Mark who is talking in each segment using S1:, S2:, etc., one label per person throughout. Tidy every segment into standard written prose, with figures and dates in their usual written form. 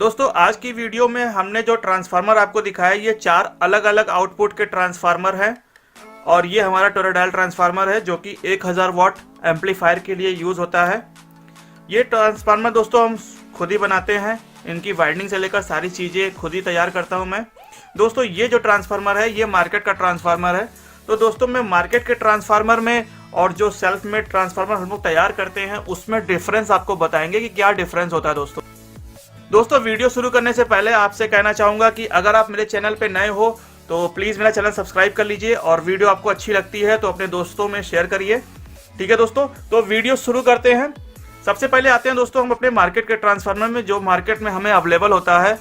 S1: दोस्तों आज की वीडियो में हमने जो ट्रांसफार्मर आपको दिखाया ये 4 अलग अलग आउटपुट के ट्रांसफार्मर हैं और ये हमारा टोराडायल ट्रांसफार्मर है जो कि 1000 वाट एम्पलीफायर के लिए यूज़ होता है। ये ट्रांसफार्मर दोस्तों हम खुद ही बनाते हैं, इनकी वाइंडिंग से लेकर सारी चीज़ें खुद ही तैयार करता हूँ मैं। दोस्तों ये जो ट्रांसफार्मर है ये मार्केट का ट्रांसफार्मर है। तो दोस्तों मैं मार्केट के ट्रांसफार्मर में और जो सेल्फ मेड ट्रांसफार्मर हम लोग तैयार करते हैं उसमें डिफरेंस आपको बताएंगे कि क्या डिफरेंस होता है। दोस्तों वीडियो शुरू करने से पहले आपसे कहना चाहूँगा कि अगर आप मेरे चैनल पे नए हो तो प्लीज़ मेरा चैनल सब्सक्राइब कर लीजिए और वीडियो आपको अच्छी लगती है तो अपने दोस्तों में शेयर करिए। ठीक है दोस्तों, तो वीडियो शुरू करते हैं। सबसे पहले आते हैं दोस्तों हम अपने मार्केट के ट्रांसफार्मर में, जो मार्केट में हमें अवेलेबल होता है।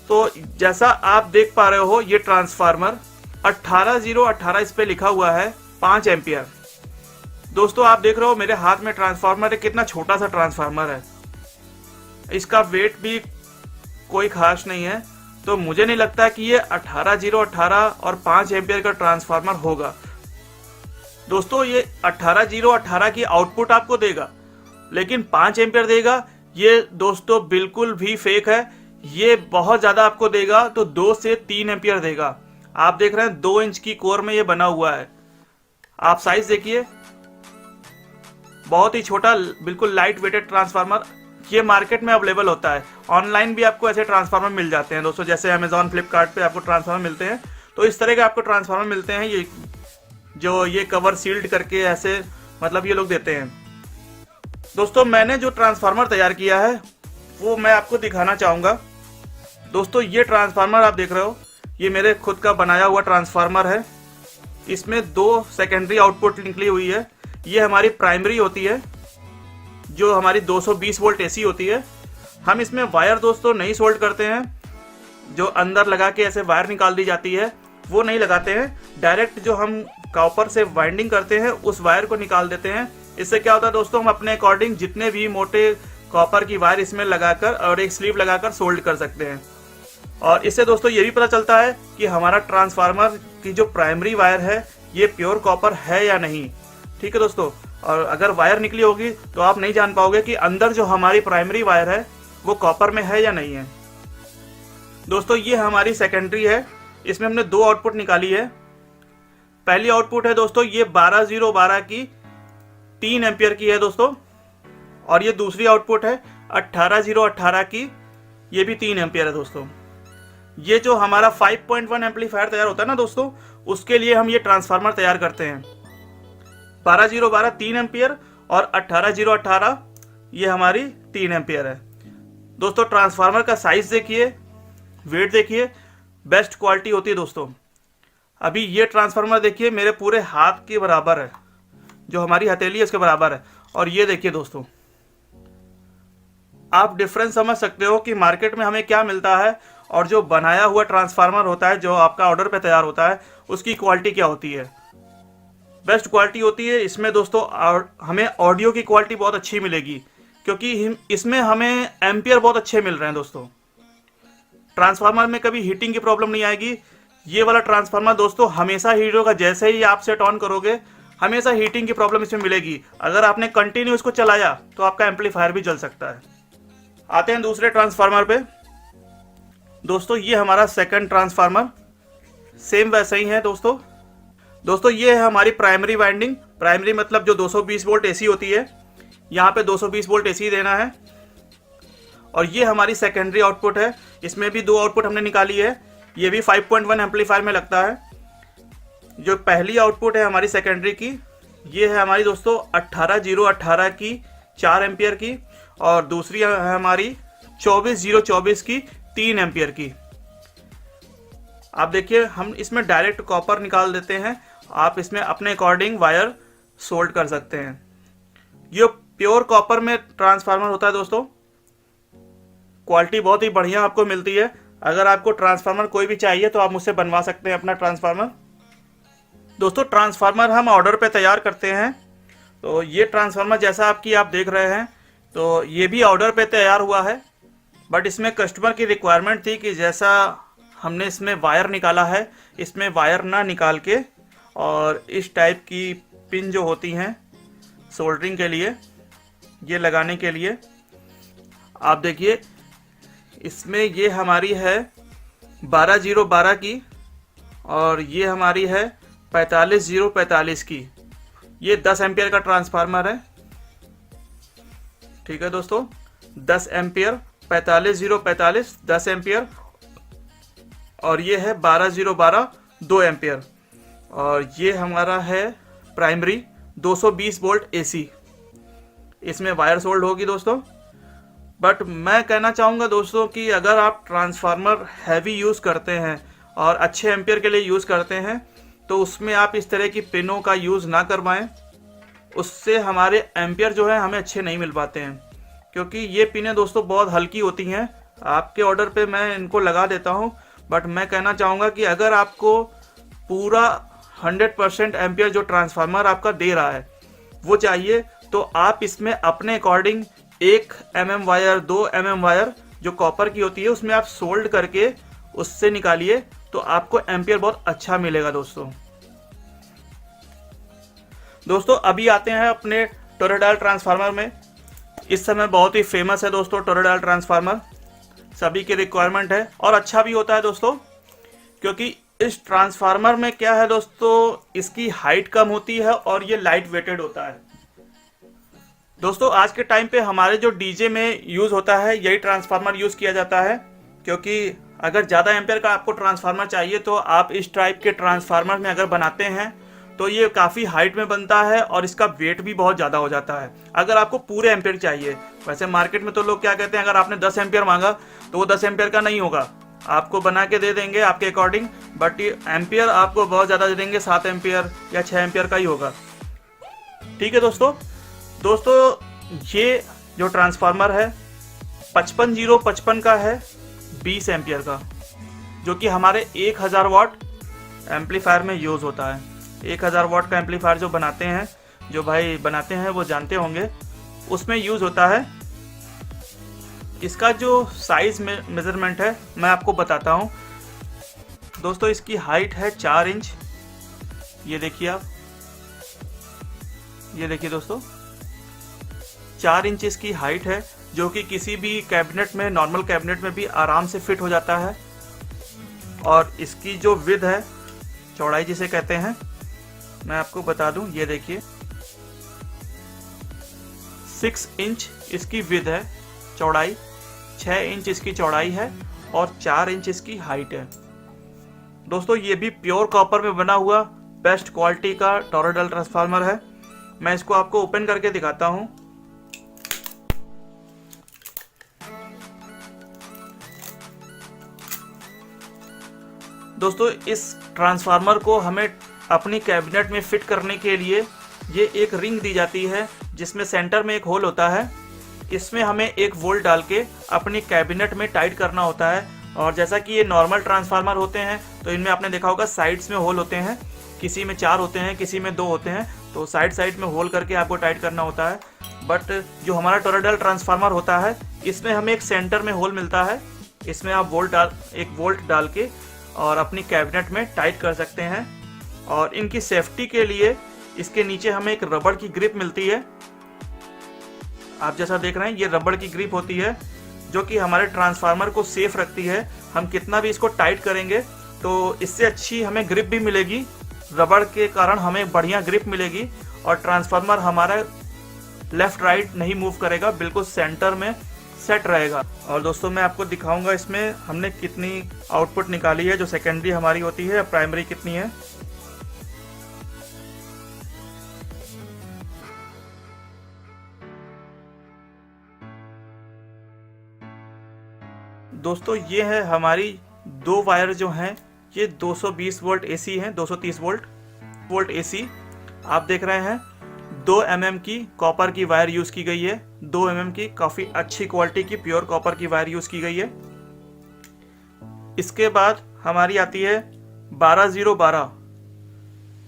S1: तो जैसा आप देख पा रहे हो ये ट्रांसफार्मर 18018 इस पर लिखा हुआ है 5 एम्पियर। दोस्तों आप देख रहे हो मेरे हाथ में ट्रांसफार्मर है, कितना छोटा सा ट्रांसफार्मर है, इसका वेट भी कोई खास नहीं है। तो मुझे नहीं लगता कि ये 18018 और 5 एम्पियर का ट्रांसफार्मर होगा। दोस्तों ये 18018 की आउटपुट आपको देगा लेकिन 5 एम्पियर देगा, ये दोस्तों बिल्कुल भी फेक है। ये बहुत ज़्यादा आपको देगा, तो 2 से 3 एम्पियर देगा। आप देख रहे हैं 2 इंच की कोर में ये बना हुआ है। आप साइज देखिए, बहुत ही छोटा, बिल्कुल लाइट वेटेड ट्रांसफार्मर ये मार्केट में अवेलेबल होता है। ऑनलाइन भी आपको ऐसे ट्रांसफार्मर मिल जाते हैं दोस्तों, जैसे अमेजॉन फ्लिपकार्ट पे आपको ट्रांसफार्मर मिलते हैं। तो इस तरह के आपको ट्रांसफार्मर मिलते हैं, ये जो ये कवर सील्ड करके ऐसे मतलब ये लोग देते हैं। दोस्तों मैंने जो ट्रांसफार्मर तैयार किया है वो मैं आपको दिखाना चाहूँगा। दोस्तों ये ट्रांसफार्मर आप देख रहे हो, ये मेरे खुद का बनाया हुआ ट्रांसफार्मर है। इसमें 2 सेकेंडरी आउटपुट निकली हुई है। ये हमारी प्राइमरी होती है जो हमारी 220 वोल्ट एसी होती है। हम इसमें वायर दोस्तों नहीं सोल्ड करते हैं, जो अंदर लगा के ऐसे वायर निकाल दी जाती है वो नहीं लगाते हैं। डायरेक्ट जो हम कॉपर से वाइंडिंग करते हैं उस वायर को निकाल देते हैं। इससे क्या होता है दोस्तों, हम अपने अकॉर्डिंग जितने भी मोटे कॉपर की वायर इसमें लगाकर और एक स्लीव लगाकर सोल्ड कर सकते हैं। और इससे दोस्तों ये भी पता चलता है कि हमारा ट्रांसफार्मर की जो प्राइमरी वायर है ये प्योर कॉपर है या नहीं। ठीक है दोस्तों, और अगर वायर निकली होगी तो आप नहीं जान पाओगे कि अंदर जो हमारी प्राइमरी वायर है वो कॉपर में है या नहीं है। दोस्तों ये हमारी सेकेंडरी है, इसमें हमने 2 आउटपुट निकाली है। पहली आउटपुट है दोस्तों ये 12012 की 3 एम्पियर की है दोस्तों, और ये दूसरी आउटपुट है 18018 की, ये भी 3 एम्पियर है दोस्तों। ये जो हमारा 5.1 एम्पलीफायर तैयार होता है ना दोस्तों, उसके लिए हम ये ट्रांसफार्मर तैयार करते हैं। 12012 3 एम्पियर और 18018 ये हमारी 3 एम्पियर है। दोस्तों ट्रांसफार्मर का साइज देखिए, वेट देखिए, बेस्ट क्वालिटी होती है दोस्तों। अभी ये ट्रांसफार्मर देखिए मेरे पूरे हाथ के बराबर है, जो हमारी हथेली है उसके बराबर है। और ये देखिए दोस्तों, आप डिफरेंस समझ सकते हो कि मार्केट में हमें क्या मिलता है और जो बनाया हुआ ट्रांसफार्मर होता है जो आपका ऑर्डर पे तैयार होता है उसकी क्वालिटी क्या होती है। बेस्ट क्वालिटी होती है इसमें दोस्तों। और हमें ऑडियो की क्वालिटी बहुत अच्छी मिलेगी क्योंकि इसमें हमें एम्पियर बहुत अच्छे मिल रहे हैं दोस्तों। ट्रांसफार्मर में कभी हीटिंग की प्रॉब्लम नहीं आएगी। ये वाला ट्रांसफार्मर दोस्तों हमेशा हीट होगा, जैसे ही आप सेट ऑन करोगे हमेशा हीटिंग की प्रॉब्लम इसमें मिलेगी। अगर आपने कंटिन्यू इसको चलाया तो आपका एम्पलीफायर भी जल सकता है। आते हैं दूसरे ट्रांसफार्मर पे। दोस्तों ये हमारा सेकंड ट्रांसफार्मर सेम वैसा ही है दोस्तों। ये है हमारी प्राइमरी वाइंडिंग। प्राइमरी मतलब जो 220 वोल्ट एसी होती है, यहाँ पे 220 वोल्ट एसी देना है। और ये हमारी सेकेंडरी आउटपुट है, इसमें भी 2 आउटपुट हमने निकाली है। ये भी 5.1 एम्पलीफायर में लगता है। जो पहली आउटपुट है हमारी सेकेंडरी की, ये है हमारी दोस्तों 18018 की 4 एम्पियर की, और दूसरी है हमारी 24024 की 3 एम्पियर की। आप देखिए हम इसमें डायरेक्ट कॉपर निकाल देते हैं, आप इसमें अपने अकॉर्डिंग वायर सोल्ड कर सकते हैं। ये प्योर कॉपर में ट्रांसफार्मर होता है दोस्तों। क्वालिटी बहुत ही बढ़िया आपको मिलती है। अगर आपको ट्रांसफार्मर कोई भी चाहिए तो आप मुझसे बनवा सकते हैं अपना ट्रांसफार्मर। दोस्तों ट्रांसफार्मर हम ऑर्डर पे तैयार करते हैं। तो ये ट्रांसफार्मर जैसा आप देख रहे हैं, तो ये भी ऑर्डर पे तैयार हुआ है। बट इसमें कस्टमर की रिक्वायरमेंट थी कि जैसा हमने इसमें वायर निकाला है, इसमें वायर ना निकाल के और इस टाइप की पिन जो होती हैं सोल्डरिंग के लिए, ये लगाने के लिए, आप देखिए इसमें ये हमारी है 12012 की और ये हमारी है 45045 की। ये 10 एम्पियर का ट्रांसफार्मर है। ठीक है दोस्तों, 10 एम्पियर 45045 10 एम्पियर, और ये है 12012 2 एम्पियर, और ये हमारा है प्राइमरी 220 वोल्ट एसी। इसमें वायर सोल्ड होगी दोस्तों। बट मैं कहना चाहूँगा दोस्तों कि अगर आप ट्रांसफार्मर हैवी यूज़ करते हैं और अच्छे एम्पियर के लिए यूज़ करते हैं तो उसमें आप इस तरह की पिनों का यूज़ ना करवाएं। उससे हमारे एम्पियर जो है हमें अच्छे नहीं मिल पाते हैं, क्योंकि ये पिनें दोस्तों बहुत हल्की होती हैं। आपके ऑर्डर पे मैं इनको लगा देता हूँ, बट मैं कहना चाहूँगा कि अगर आपको पूरा 100% एम्पियर जो ट्रांसफार्मर आपका दे रहा है वो चाहिए, तो आप इसमें अपने according 1 mm wire 2 mm wire जो कॉपर की होती है उसमें आप सोल्ड करके उससे निकालिए, तो आपको एम्पियर बहुत अच्छा मिलेगा दोस्तों अभी आते हैं अपने टोरॉइडल ट्रांसफार्मर में। इस समय बहुत ही फेमस है दोस्तों टोरॉइडल ट्रांसफार्मर, सभी की रिक्वायरमेंट है और अच्छा भी होता है दोस्तों, क्योंकि इस ट्रांसफार्मर में क्या है दोस्तों, इसकी हाइट कम होती है और ये लाइट वेटेड होता है। दोस्तों आज के टाइम पे हमारे जो डीजे में यूज़ होता है यही ट्रांसफार्मर यूज़ किया जाता है, क्योंकि अगर ज़्यादा एम्पियर का आपको ट्रांसफार्मर चाहिए तो आप इस टाइप के ट्रांसफार्मर में अगर बनाते हैं तो ये काफ़ी हाइट में बनता है और इसका वेट भी बहुत ज़्यादा हो जाता है। अगर आपको पूरे एम्पियर चाहिए, वैसे मार्केट में तो लोग क्या कहते हैं, अगर आपने 10 एम्पियर मांगा तो वो 10 एम्पियर का नहीं होगा, आपको बना के दे देंगे आपके अकॉर्डिंग, बट ये एम्पियर आपको बहुत ज़्यादा दे देंगे, 7 एम्पियर या 6 एम्पियर का ही होगा। ठीक है दोस्तों ये जो ट्रांसफार्मर है 55055 का है 20 एम्पियर का, जो कि हमारे 1000 वाट एम्पलीफायर में यूज़ होता है। 1000 वाट का एम्पलीफायर जो बनाते हैं, जो भाई बनाते हैं वो जानते होंगे, उसमें यूज़ होता है। इसका जो साइज में मेज़रमेंट है मैं आपको बताता हूँ दोस्तों। इसकी हाइट है 4 इंच, ये देखिए आप, ये देखिए दोस्तों 4 इंच इसकी हाइट है, जो कि किसी भी कैबिनेट में, नॉर्मल कैबिनेट में भी आराम से फिट हो जाता है। और इसकी जो विड्थ है, चौड़ाई जिसे कहते हैं, मैं आपको बता दूं, ये देखिए 6 इंच इसकी विड्थ है, चौड़ाई 6 इंच इसकी चौड़ाई है और 4 इंच इसकी हाइट है। दोस्तों ये भी प्योर कॉपर में बना हुआ बेस्ट क्वालिटी का टोरॉइडल ट्रांसफार्मर है। मैं इसको आपको ओपन करके दिखाता हूं। दोस्तों इस ट्रांसफार्मर को हमें अपनी कैबिनेट में फिट करने के लिए ये एक रिंग दी जाती है, जिसमें सेंटर में एक होल होता है। इसमें हमें 1 वोल्ट डाल के अपनी कैबिनेट में टाइट करना होता है। और जैसा कि ये नॉर्मल ट्रांसफार्मर होते हैं तो इनमें आपने देखा होगा साइड्स में होल होते हैं, किसी में 4 होते हैं, किसी में 2 होते हैं, तो साइड में होल करके आपको टाइट करना होता है। बट जो हमारा टोरॉइडल ट्रांसफार्मर होता है इसमें हमें एक सेंटर में होल मिलता है, इसमें आप 1 वोल्ट डाल के और अपनी कैबिनेट में टाइट कर सकते हैं। और इनकी सेफ्टी के लिए इसके नीचे हमें एक रबड़ की ग्रिप मिलती है। आप जैसा देख रहे हैं ये रबड़ की ग्रिप होती है, जो कि हमारे ट्रांसफार्मर को सेफ रखती है। हम कितना भी इसको टाइट करेंगे तो इससे अच्छी हमें ग्रिप भी मिलेगी, रबड़ के कारण हमें बढ़िया ग्रिप मिलेगी और ट्रांसफार्मर हमारा लेफ्ट राइट नहीं मूव करेगा, बिल्कुल सेंटर में सेट रहेगा। और दोस्तों मैं आपको दिखाऊंगा इसमें हमने कितनी आउटपुट निकाली है, जो सेकेंडरी हमारी होती है, प्राइमरी कितनी है। दोस्तों ये है हमारी 2 वायर जो हैं, ये 220 वोल्ट एसी हैं, 230 वोल्ट एसी आप देख रहे हैं। 2 mm की कॉपर की वायर यूज़ की गई है, 2 mm की काफ़ी अच्छी क्वालिटी की प्योर कॉपर की वायर यूज़ की गई है। इसके बाद हमारी आती है 12012,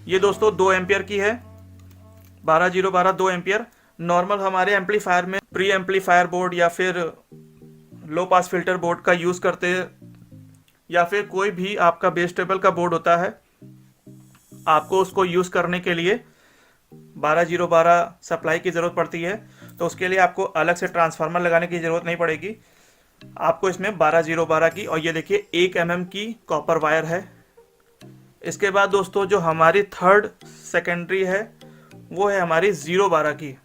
S1: ये दोस्तों 2 एम्पियर की है। 12012 2 एम्पियर नॉर्मल हमारे एम्पलीफायर में प्री एम्पलीफायर बोर्ड या फिर लो पास फिल्टर बोर्ड का यूज़ करते हैं, या फिर कोई भी आपका बेस टेबल का बोर्ड होता है, आपको उसको यूज़ करने के लिए 12012 सप्लाई की ज़रूरत पड़ती है। तो उसके लिए आपको अलग से ट्रांसफार्मर लगाने की ज़रूरत नहीं पड़ेगी। आपको इसमें 12-0-12 की, और ये देखिए 1 mm की कॉपर वायर है। इसके बाद दोस्तों जो हमारी थर्ड सेकेंडरी है वो है हमारी 0-12 की।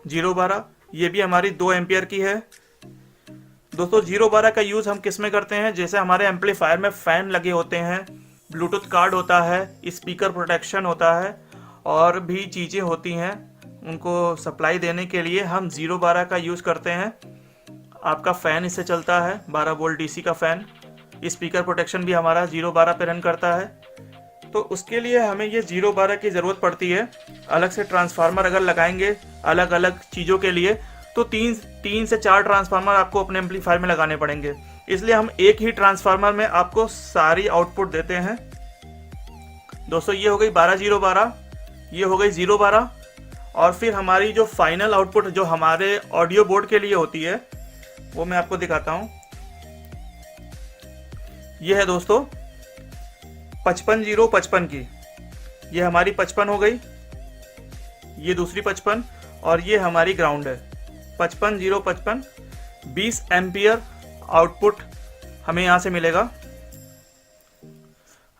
S1: 0-12 ये भी हमारी 2 एम्पियर की है। दोस्तों 0-12 का यूज़ हम किस में करते हैं, जैसे हमारे एम्पलीफायर में फ़ैन लगे होते हैं, ब्लूटूथ कार्ड होता है, स्पीकर प्रोटेक्शन होता है, और भी चीज़ें होती हैं, उनको सप्लाई देने के लिए हम 0-12 का यूज़ करते हैं। आपका फ़ैन इससे चलता है, 12 वोल्ट डीसी का फ़ैन। स्पीकर प्रोटेक्शन भी हमारा 0-12 पे रन करता है। तो उसके लिए हमें ये 0-12 की ज़रूरत पड़ती है। अलग से ट्रांसफार्मर अगर लगाएंगे अलग अलग चीज़ों के लिए तो 3 से 4 ट्रांसफार्मर आपको अपने एम्पलीफायर में लगाने पड़ेंगे। इसलिए हम एक ही ट्रांसफार्मर में आपको सारी आउटपुट देते हैं। दोस्तों ये हो गई 12-0-12, ये हो गई 0-12, और फिर हमारी जो फाइनल आउटपुट जो हमारे ऑडियो बोर्ड के लिए होती है वो मैं आपको दिखाता हूँ। ये है दोस्तों 55-0-55 की, ये हमारी 55 हो गई, ये दूसरी 55, और ये हमारी ग्राउंड है। 55-0-55 20 एम्पियर आउटपुट हमें यहाँ से मिलेगा।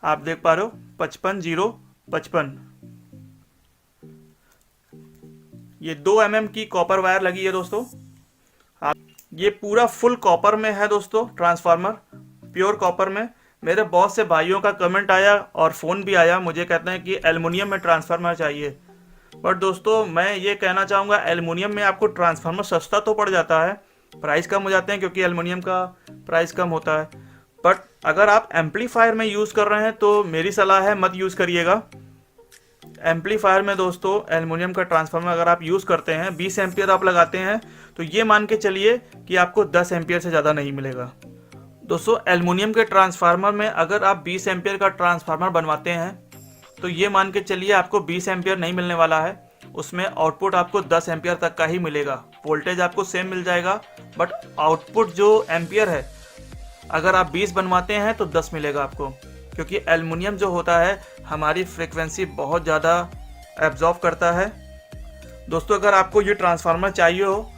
S1: आप देख पा रहे हो 55-0-55। ये 2 mm की कॉपर वायर लगी है दोस्तों। ये पूरा फुल कॉपर में है दोस्तों, ट्रांसफार्मर प्योर कॉपर में। मेरे बहुत से भाइयों का कमेंट आया और फ़ोन भी आया, मुझे कहते हैं कि एल्युमिनियम में ट्रांसफार्मर चाहिए। बट दोस्तों मैं ये कहना चाहूँगा, एल्युमिनियम में आपको ट्रांसफार्मर सस्ता तो पड़ जाता है, प्राइस कम हो जाते हैं क्योंकि एल्युमिनियम का प्राइस कम होता है। बट अगर आप एम्पलीफायर में यूज़ कर रहे हैं तो मेरी सलाह है मत यूज़ करिएगा। एम्पलीफायर में दोस्तों एल्युमिनियम का ट्रांसफार्मर अगर आप यूज़ करते हैं, 20 एम्पियर आप लगाते हैं, तो ये मान के चलिए कि आपको 10 एम्पियर से ज़्यादा नहीं मिलेगा। दोस्तों एल्युमिनियम के ट्रांसफार्मर में अगर आप 20 एम्पियर का ट्रांसफार्मर बनवाते हैं तो ये मान के चलिए आपको 20 एम्पियर नहीं मिलने वाला है, उसमें आउटपुट आपको 10 एम्पियर तक का ही मिलेगा। वोल्टेज आपको सेम मिल जाएगा, बट आउटपुट जो एम्पियर है अगर आप 20 बनवाते हैं तो 10 मिलेगा आपको, क्योंकि एल्युमिनियम जो होता है हमारी फ्रीक्वेंसी बहुत ज़्यादा एब्जॉर्ब करता है। दोस्तों अगर आपको ये ट्रांसफार्मर चाहिए हो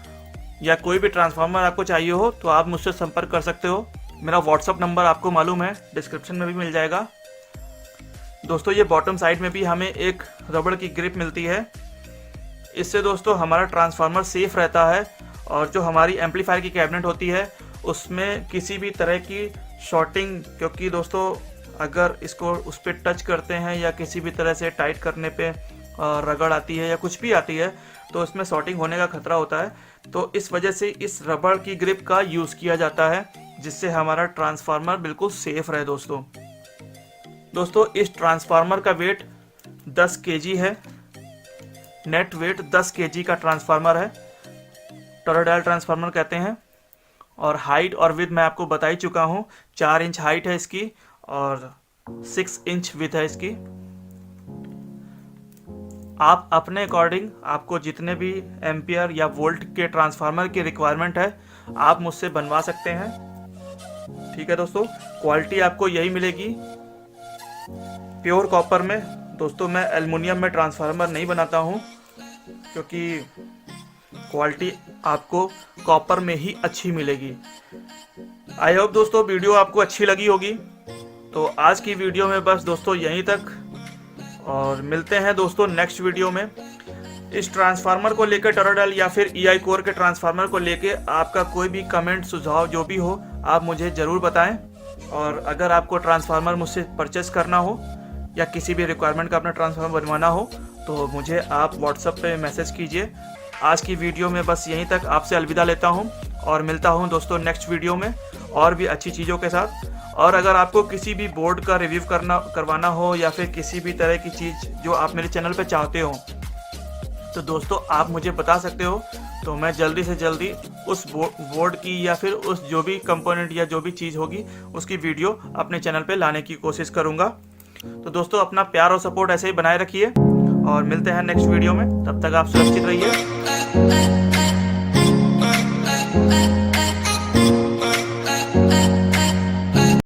S1: या कोई भी ट्रांसफार्मर आपको चाहिए हो तो आप मुझसे संपर्क कर सकते हो। मेरा व्हाट्सअप नंबर आपको मालूम है, डिस्क्रिप्शन में भी मिल जाएगा। दोस्तों ये बॉटम साइड में भी हमें एक रबड़ की ग्रिप मिलती है। इससे दोस्तों हमारा ट्रांसफार्मर सेफ रहता है, और जो हमारी एम्पलीफायर की कैबिनेट होती है उसमें किसी भी तरह की शॉर्टिंग, क्योंकि दोस्तों अगर इसको उस पर टच करते हैं या किसी भी तरह से टाइट करने पे रगड़ आती है या कुछ भी आती है तो उसमें शॉर्टिंग होने का खतरा होता है। तो इस वजह से इस रबड़ की ग्रिप का यूज़ किया जाता है, जिससे हमारा ट्रांसफार्मर बिल्कुल सेफ रहे। दोस्तों इस ट्रांसफार्मर का वेट 10 kg है, नेट वेट 10 kg का ट्रांसफार्मर है, टोरॉइडल ट्रांसफार्मर कहते हैं। और हाइट और विड्थ मैं आपको बता ही चुका हूँ, 4 इंच हाइट है इसकी और 6 इंच विड्थ है इसकी। आप अपने अकॉर्डिंग आपको जितने भी एम्पियर या वोल्ट के ट्रांसफार्मर की रिक्वायरमेंट है आप मुझसे बनवा सकते हैं। ठीक है दोस्तों, क्वालिटी आपको यही मिलेगी प्योर कॉपर में। दोस्तों मैं एल्युमिनियम में ट्रांसफार्मर नहीं बनाता हूँ, क्योंकि क्वालिटी आपको कॉपर में ही अच्छी मिलेगी। आई होप दोस्तों वीडियो आपको अच्छी लगी होगी। तो आज की वीडियो में बस दोस्तों यहीं तक, और मिलते हैं दोस्तों नेक्स्ट वीडियो में। इस ट्रांसफार्मर को लेकर टोरॉइडल या फिर EI कोर के ट्रांसफार्मर को लेकर आपका कोई भी कमेंट सुझाव जो भी हो आप मुझे ज़रूर बताएं। और अगर आपको ट्रांसफार्मर मुझसे परचेस करना हो या किसी भी रिक्वायरमेंट का अपना ट्रांसफार्मर बनवाना हो तो मुझे आप व्हाट्सएप पे मैसेज कीजिए। आज की वीडियो में बस यहीं तक आपसे अलविदा लेता हूं और मिलता हूं दोस्तों नेक्स्ट वीडियो में और भी अच्छी चीज़ों के साथ। और अगर आपको किसी भी बोर्ड का रिव्यू करवाना हो या फिर किसी भी तरह की चीज़ जो आप मेरे चैनल पे चाहते हो तो दोस्तों आप मुझे बता सकते हो, तो मैं जल्दी से जल्दी उस बोर्ड की या फिर उस जो भी कंपोनेंट या जो भी चीज़ होगी उसकी वीडियो अपने चैनल पे लाने की कोशिश करूँगा। तो दोस्तों अपना प्यार और सपोर्ट ऐसे ही बनाए रखिए और मिलते हैं नेक्स्ट वीडियो में। तब तक आप सुरक्षित रहिए।